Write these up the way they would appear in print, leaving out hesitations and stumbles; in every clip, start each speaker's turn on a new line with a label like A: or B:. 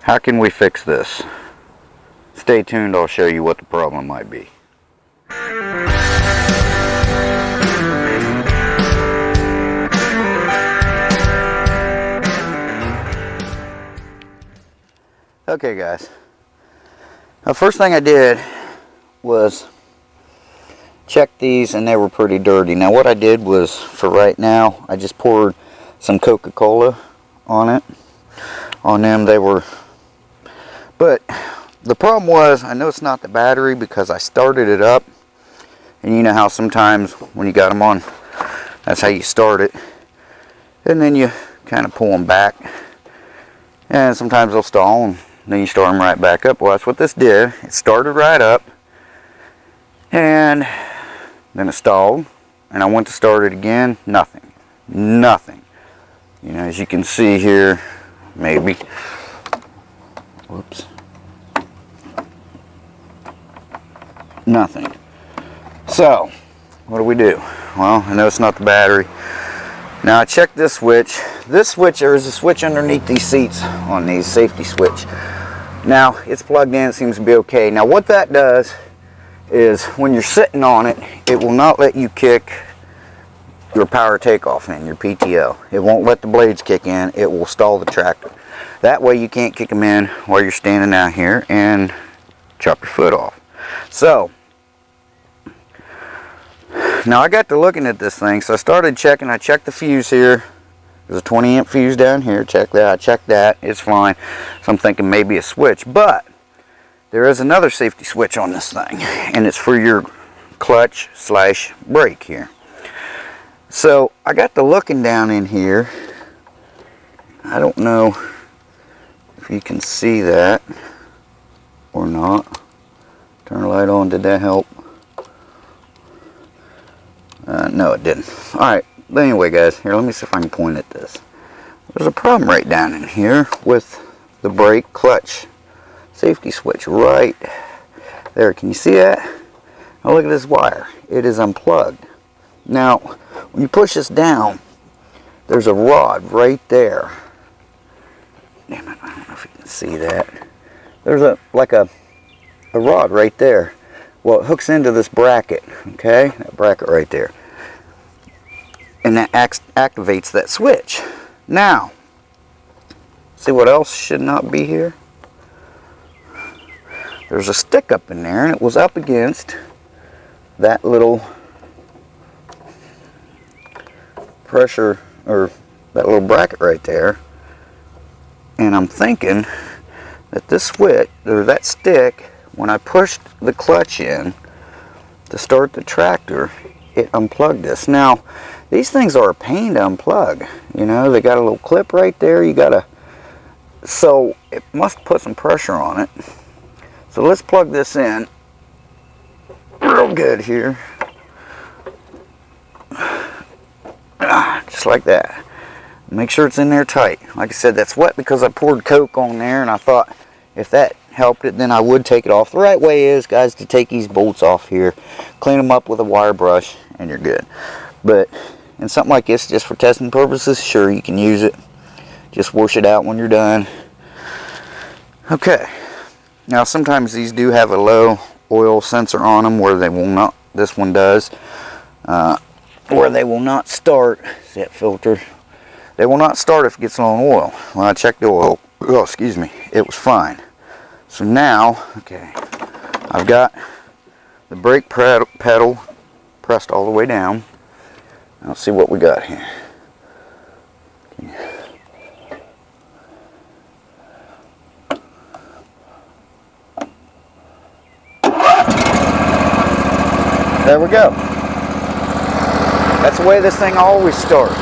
A: How can we fix this? Stay tuned, I'll show you what the problem might be. Okay guys, the first thing I did was check these, and they were pretty dirty. Now what I did was, for right now, I just poured some Coca-Cola on them. They were, but the problem was, I know it's not the battery because I started it up, and you know how sometimes when you got them on, that's how you start it, and then you kind of pull them back, and sometimes they'll stall, and then you start them right back up. Well, that's what this did. It started right up, and then it stalled, and I went to start it again. Nothing. You know, as you can see here, maybe. Whoops. Nothing. So, what do we do? Well, I know it's not the battery. Now I checked this switch. This switch, there is a switch underneath these seats on these, safety switch. Now it's plugged in, it seems to be okay. Now what that does is, when you're sitting on it, it will not let you kick your power takeoff in, your PTO. It won't let the blades kick in. It will stall the tractor. That way you can't kick them in while you're standing out here and chop your foot off. So now I got to looking at this thing, so I started checking. I checked the fuse here. There's a 20 amp fuse down here. Check that. I checked that. It's fine. So I'm thinking maybe a switch, but there is another safety switch on this thing, and it's for your clutch slash brake here. So I got to looking down in here. I don't know if you can see that or not. Turn the light on. Did that help? No, it didn't. Alright, but anyway guys, here, let me see if I can point at this. There's a problem right down in here with the brake clutch safety switch right there. Can you see that? Now look at this wire. It is unplugged. Now, when you push this down, there's a rod right there. Damn it, I don't know if you can see that. There's a rod right there. Well, it hooks into this bracket, okay? That bracket right there. And that activates that switch. Now, see what else should not be here? There's a stick up in there, and it was up against that little pressure, or that little bracket right there. And I'm thinking that this switch, or that stick, when I pushed the clutch in to start the tractor, it unplugged this. Now, these things are a pain to unplug. You know, they got a little clip right there. You gotta, so it must put some pressure on it. So let's plug this in real good here. Just like that. Make sure it's in there tight. Like I said, that's wet because I poured Coke on there, and I thought if that helped it, then I would take it off. The right way is, guys, to take these bolts off here, clean them up with a wire brush, and you're good. But in something like this, just for testing purposes, sure, you can use it. Just wash it out when you're done. Okay. Now sometimes these do have a low oil sensor on them where they will not, this one does, where they will not start. See that filter? They will not start if it gets low on oil. When I checked the oil, oh, excuse me, it was fine. So now, okay, I've got the brake pedal pressed all the way down. Now let's see what we got here. There we go. That's the way this thing always starts.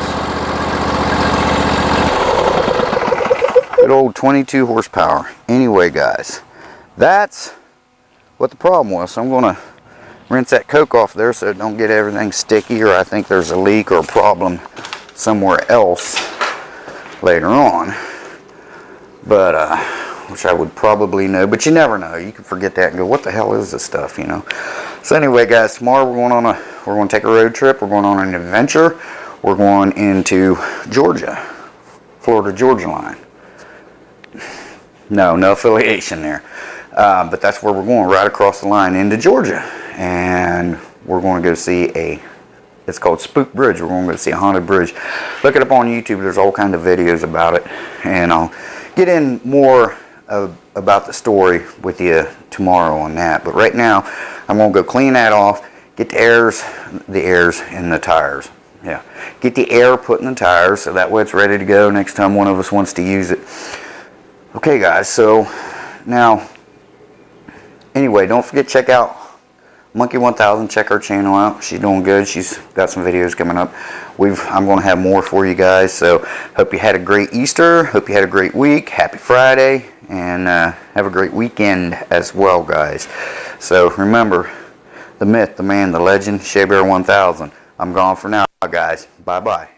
A: Good old 22 horsepower. Anyway, guys, that's what the problem was. So I'm going to rinse that Coke off there so it don't get everything sticky, or I think there's a leak or a problem somewhere else later on. But, which I would probably know, but you never know. You can forget that and go, what the hell is this stuff, you know? So anyway, guys, tomorrow we're going to take a road trip. We're going on an adventure. We're going into Georgia, Florida-Georgia line. No affiliation there. But that's where we're going, right across the line into Georgia. And we're going to go see it's called Spook Bridge. We're going to go see a haunted bridge. Look it up on YouTube. There's all kinds of videos about it. And I'll get in more about the story with you tomorrow on that. But right now, I'm going to go clean that off, get the airs in the tires. Yeah, get the air put in the tires so that way it's ready to go next time one of us wants to use it. Okay guys, so now, anyway, don't forget to check out Monkey 1000. Check her channel out. She's doing good. She's got some videos coming up. I'm going to have more for you guys. So hope you had a great Easter. Hope you had a great week. Happy Friday. And have a great weekend as well, guys. So remember, the myth, the man, the legend, Shea Bear 1000. I'm gone for now, guys. Bye-bye.